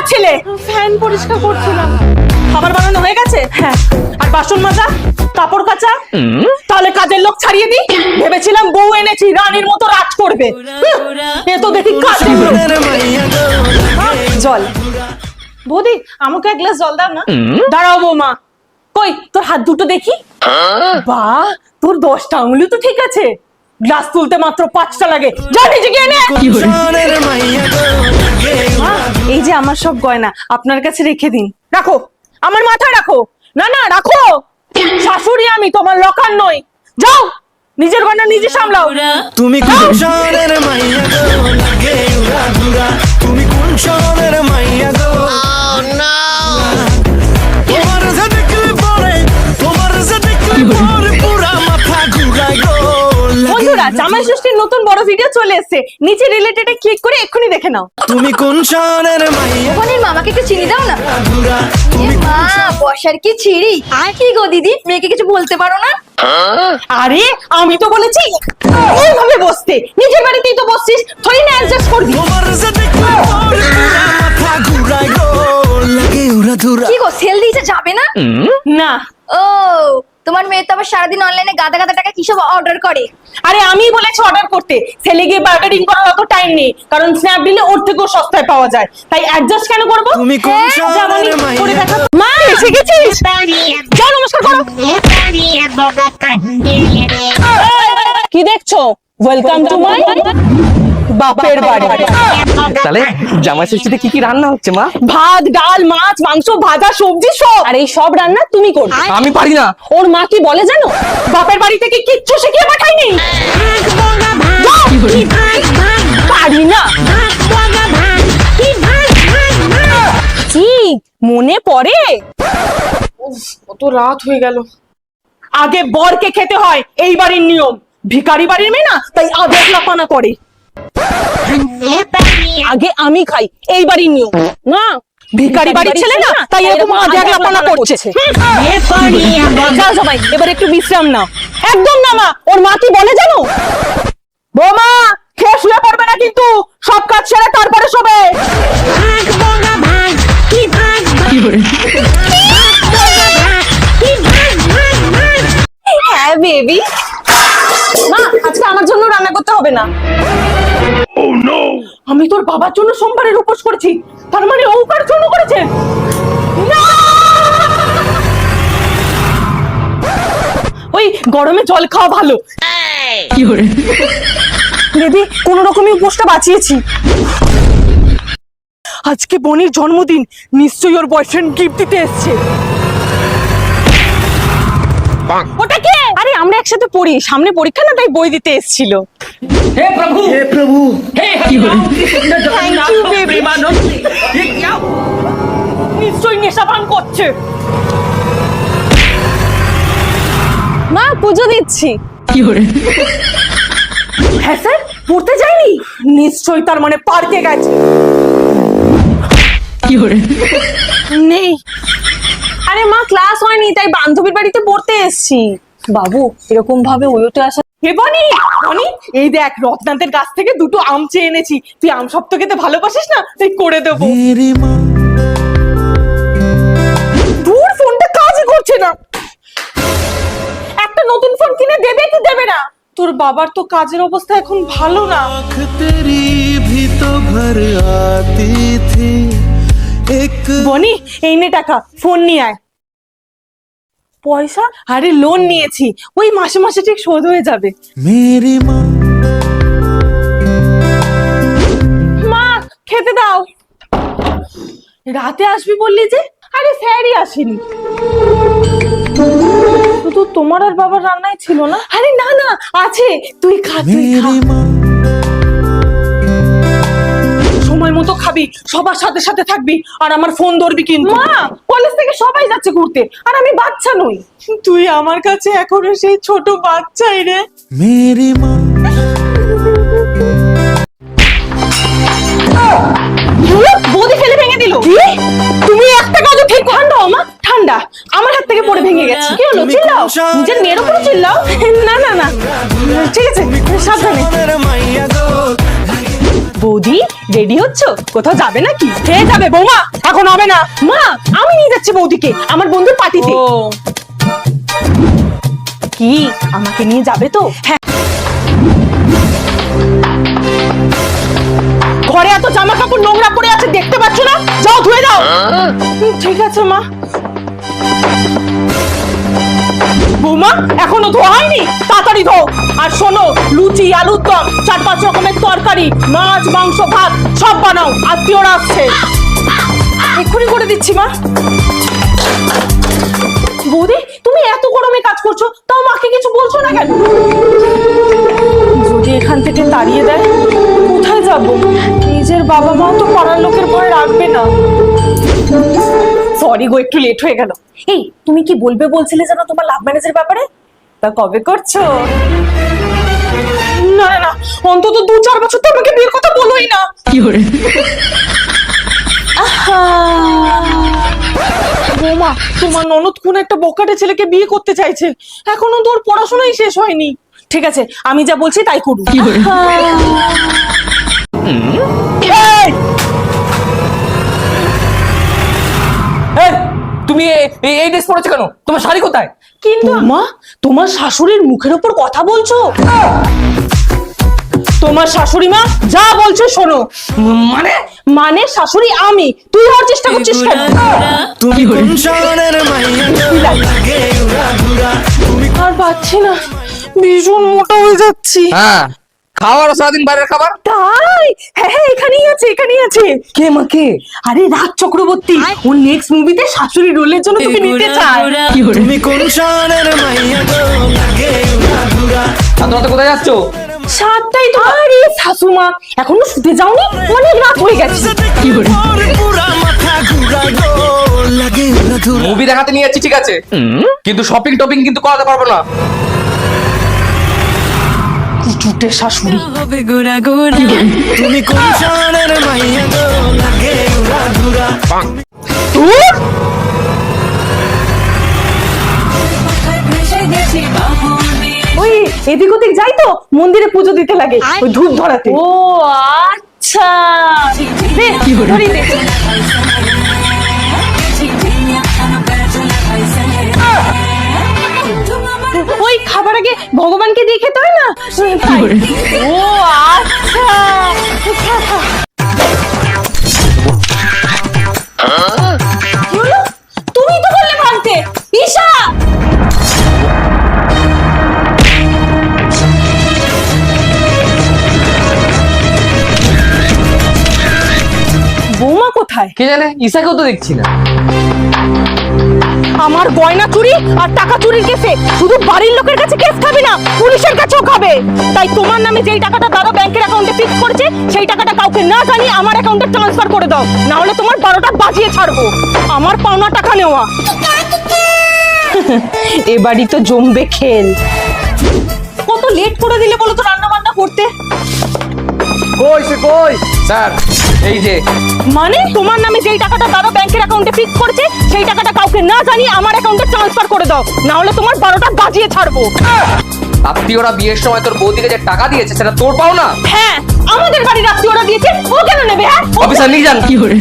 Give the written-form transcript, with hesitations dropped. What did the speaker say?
করছিলে? ফ্যান পরিষ্কার করছিলাম। খাবার বানানো হয়ে গেছে? হ্যাঁ। আর বাসন মাজা, কাপড় কাচা? তাহলে কাজের লোক ছাড়িয়ে দিই। ভেবেছিলাম বউ এনেছি রানীর মতো রাজ করবে। এ তো দেখি কাজের লোক। জল। বৌদি, আমাকে এক গ্লাস জল দাও না। দাঁড়াও বৌমা। কই তোর হাত দুটো দেখি। বাহ, তোর 10টা আঙুলি তো ঠিক আছে। গ্লাস তুলতে মাত্র 5টা লাগে। যা নিজে গিয়ে নে। এই যে আমার সব গয়না আপনার কাছে রেখে দিন। রাখো, আমার মাথায় রাখো। না না রাখো, শাশুড়ি আমি, তোমার লকার নই। যাও, নিজের গয়না নিজে সামলাও। তুমি কোন শহরের মাইয়া গো, লাগে উড়া ধুরা। তুমি কোন শহরের মাইয়া গো? তোমার যে দেখলে পরে, তোমার যে দেখলে পরে পুরা মাথা ঘুরায় গো। বন্ধুরা, জামাই ষষ্ঠীর নতুন বড় ভিডিও চলে এসেছে, নিচে রিলেটেডে ক্লিক করে এক্ষুনি দেখে নাও। তুমি কোন শহরের মাইয়া ওখানের মামাকে একটু চিনি দাও না। ধুরা? এ মা, বসার কি ছিড়ি। আর কি গো দিদি, মেয়েকে কিছু বলতে পারো না? আরে আমি তো বলেছি এইভাবে বসতে, নিজের বাড়িতেই তো বসছিস, থই না অ্যাডজাস্ট করবি। তোমার যে দেখলে পরে পুরা মাথা ঘুরায় গো, লাগে উড়া ধুরা। কি গো, সেল দিয়েছে, যাবে না? না, ও, তোমার মেয়ে তো আবার সারাদিন অনলাইনে গাদা গাদা টাকা কিসব অর্ডার করে। আরে আমি বলেছি অর্ডার করতে, ছেলে গিয়ে বার্গারিং করার অত টাইম নেই, কারণ স্ন্যাপডিলে ওর থেকেও সস্তায় পাওয়া যায়। তাই অ্যাডজাস্ট কেন করবো? তুমি কোন হ্যাঁ, শহরের জামানি, মাইয়া? করে দেখা। মা এসে গেছিস? যাও নমস্কার করো। কি দেখছো? ওয়েলকাম টু মাই বাপের বাড়ি। তাহলে জামাই ষষ্ঠীতে কি কি রান্না হচ্ছে মা? ভাত, ডাল, মাছ, মাংস, ভাজা, সবজি সব। আর এই সব রান্না তুমি করবে। আমি পারি না। ওর মা কি বলে জানো? বাপের বাড়ি থেকে কিচ্ছু শিখিয়ে পাঠায়নি। যাও। পারি না। কি মনে পড়ে? কত রাত হয়ে গেল। আগে বরকে খেতে হয়, এই বাড়ির নিয়ম। ভিখারি বাড়ির মেয়ে না, তাই আগে লাপানা করে। আগে আমি খাই, এই বাড়ির নিয়ম না। ভিখারি বাড়ির ছেলে না, তাই এরকম আগে লাপানা করছে। যাও সবাই, এবার একটু বিশ্রাম নাও। একদম না মা, ওর মা কি বলে জানো? বৌমা, খেয়ে শুয়ে পড়বে না কিন্তু, সব কাজ সেরে তারপরে শোবে। হ্যাঁ বেবি। মা, আজকে আমার জন্য রান্না করতে হবে না। আমি তোর বাবার জন্য সোমবারের উপোস করেছি, তার মানে ও কার জন্য করেছে? না! ওই গরমে জল খাওয়া ভালো। দিদি, কোন রকমই উপোসটা বাঁচিয়েছি। আজকে বনির জন্মদিন, নিশ্চয়ই ওর বয়ফ্রেন্ড গিফট দিতে এসছে। ওটা কে? আরে আমরা একসাথে পড়ি, সামনে পরীক্ষা না, তাই বই দিতে এসেছিল। হে প্রভু, হে প্রভু, হে হরিনাম Krishna Thank Jagannath you, baby. Premananda. ये क्या? নিশ্চয়ই নেশাপান করছে। মা, পুজো দিচ্ছি। হ্যাঁ স্যার, পড়তে যায়নি? নিশ্চয়ই, তার মানে পার্কে গেছে। নেই। আরে মা, ক্লাস হয়নি, তাই বান্ধবীর বাড়িতে পড়তে এসেছি। বাবু, এরকম ভাবে ওয়োতে আসা। হে বনি, বনি, এই দেখ রত্নান্তের গাছ থেকে দুটো আম চেয়ে এনেছি। তুই আম সপ্ত খেতে ভালোবাসিস না, তাই করে দেবো। মেরি মা। দূর, ফোনটা কাজই করছে না। একটা নতুন ফোন কিনে দেবে কি দেবে না? তোর বাবার তো কাজের অবস্থা এখন ভালো না। आँख तेरी भी तो भर आती थी एक। বনি, এই নে টাকা, ফোন নিয়ে আয়। পয়সা? আরে লোন নিয়েছি, ওই মাসে মাসে ঠিক শোধ হয়ে যাবে। मेरी माँ। মা, খেতে দাও। রাতে আসবি বললি যে? আরে স্যারই আসেনি। শুধু তোমার আর বাবার রান্নাই ছিল না? আরে না না, আছে, তুই খা, তুই খা। मेरी माँ। সময় মতো খাবি, সবার সাথে সাথে থাকবি, আর আমার ফোন ধরবি কিন্তু। মা, কলেজ থেকে সবাই যাচ্ছে ঘুরতে, আর আমি বাচ্চা নই। তুই আমার কাছে এখনো সেই ছোট বাচ্চাই রে। मेरी माँ। বৌদি ফেলে ভেঙে দিল। কি? তুমি একটা কাজও ঠিক। ঠান্ডা মা, ঠান্ডা। আমার হাত থেকে পড়ে ভেঙে গেছে। কি হলো? চিল্লাও, নিজের মেয়ের উপর চিল্লাও। না না না, ঠিক আছে, সাবধানে। শহরের মাইয়া গো। বৌদি রেডি হচ্ছ? কোথাও যাবে নাকি? খেয়ে যাবে বৌমা, এখন হবে না। মা আমি নিয়ে যাচ্ছি বৌদিকে আমার বন্ধুর পার্টিতে। কি আমাকে নিয়ে যাবে তো? হ্যাঁ। ঘরে এত জামা কাপড় নোংরা পড়ে আছে দেখতে পাচ্ছ না? যাও ধুয়ে দাও। ঠিক আছে মা। বৌমা এখনো ধোয়া হয়নি? তাড়াতাড়ি ধো। আর শোনো, লুচি, আলুর দম, 4-5 রকমের তরকারি, মাছ, মাংস, ভাত সব বানাও, আত্মীয়রা আসছে। এক্ষুনি করে দিচ্ছি মা। বৌদি তুমি এত গরমে কাজ করছো, তাও মাকে কিছু বলছো না কেন? যদি এখান থেকে তাড়িয়ে দেয় কোথায় যাব? নিজের বাবা মাও তো পাড়ার লোকের ভয় রাখবে না। সরি গো, একটু লেট হয়ে গেল। এই তুমি কি বলবে বলছিলে জানো তোমার লাভ ম্যারেজের ব্যাপারে? তা কবে করছো? না না, অন্তত 2-4 বছর তো আমাকে বিয়ের কথা বলোই না। কি করে? বৌমা তোমার ননদ কোন একটা বকাটে ছেলেকে বিয়ে করতে চাইছে, এখনো তোর পড়াশোনাই শেষ হয়নি। ঠিক আছে আমি যা বলছি তাই করুন। তুমি এই ড্রেস পরেছো কেন? তোমার শাড়ি কোথায়? কিন্তু মা তোমার শাশুড়ির মুখের উপর কথা বলছো? তোমার শাশুড়ি মা যা বলছো শোনো। মানে মানে শাশুড়ি আমি, তুই হওয়ার চেষ্টা করছিস কেন? তুমি কোন শহরের মাইয়া গো লাগে উড়া ধুরা তুমি আর পাচ্ছি না, ভীষণ মোটা হয়ে যাচ্ছি। হ্যাঁ, খাওয়ার সারাদিন বাইরের খাবার। তাই? হ্যাঁ হ্যাঁ, এখানেই আছে এখানেই আছে। কে মা কে? আরে রাজ চক্রবর্তী, ও নেক্সট মুভিতে শাশুড়ি রোলের জন্য তোকে নিতে চায়। তুমি কোন শহরের মাইয়া গো লাগে উড়া ধুরা আর তোমরা তো কোথায় যাচ্ছো? 7টাই তো। আরে শাশুমা এখনো শুতে যাওনি? অনেক রাত হয়ে গেছে। কি করে পুরা মাথা ঘুরা গো লাগে উড়া ধুরা মুভি দেখাতে নিয়ে যাচ্ছি ঠিক আছে, কিন্তু শপিং টপিং কিন্তু করাতে পারবো না। কুচুটে শাশুড়ি। তুমি কোন শহরের মাইয়া গো লাগে উড়া ধুরা তোর ওই এদিক ওদিক যাই তো মন্দিরে পুজো দিতে লাগে, ওই ধূপ ধরাতে। ও আচ্ছা, দে ধরি দে। ওই খাবার আগে ভগবানকে দিয়ে খেতে হয় না? তাই। ও আচ্ছা। কি হলো? তুমি তো বললে ভাঙতে। ঈশা বৌমা কোথায়? কে জানে, ঈশাকেও তো দেখছি না। আমার গয়না চুরি আর টাকা চুরির কেসে শুধু বাড়ির লোকের কাছে কেস খাবে না, পুলিশের কাছেও খাবে। তাই তোমার নামে যেই টাকাটা দাদা ব্যাংকের অ্যাকাউন্টে ফিক্স করেছে সেই টাকাটা কাউকে না জানিয়ে আমার অ্যাকাউন্টে ট্রান্সফার করে দাও, না হলে তোমার 12টা বাজিয়ে ছাড়বো। আমার পাওনা টাকা নেওয়া। এবারই তো জমবে খেল। কত লেট করে দিলে বলো তো রান্না বান্না করতে? কই সে কই? স্যার এই যে। মানে তোমার নামে যেই টাকাটা দাদা ব্যাংকের অ্যাকাউন্টে ফিক্স করেছে সেই টাকাটা কাউকে না জানিয়ে আমার অ্যাকাউন্টে ট্রান্সফার করে দাও, না হলে তোমার 12টা বাজিয়ে ছাড়বো। আত্মীয়রা বিয়ের সময় তোর বৌদিকে যে টাকা দিয়েছে সেটা তোর পাও না? হ্যাঁ আমাদের বাড়ির আত্মীয়রা দিয়েছে, ও কেন নেবে? হ্যাঁ অফিসার নিয়ে যান। কি করে?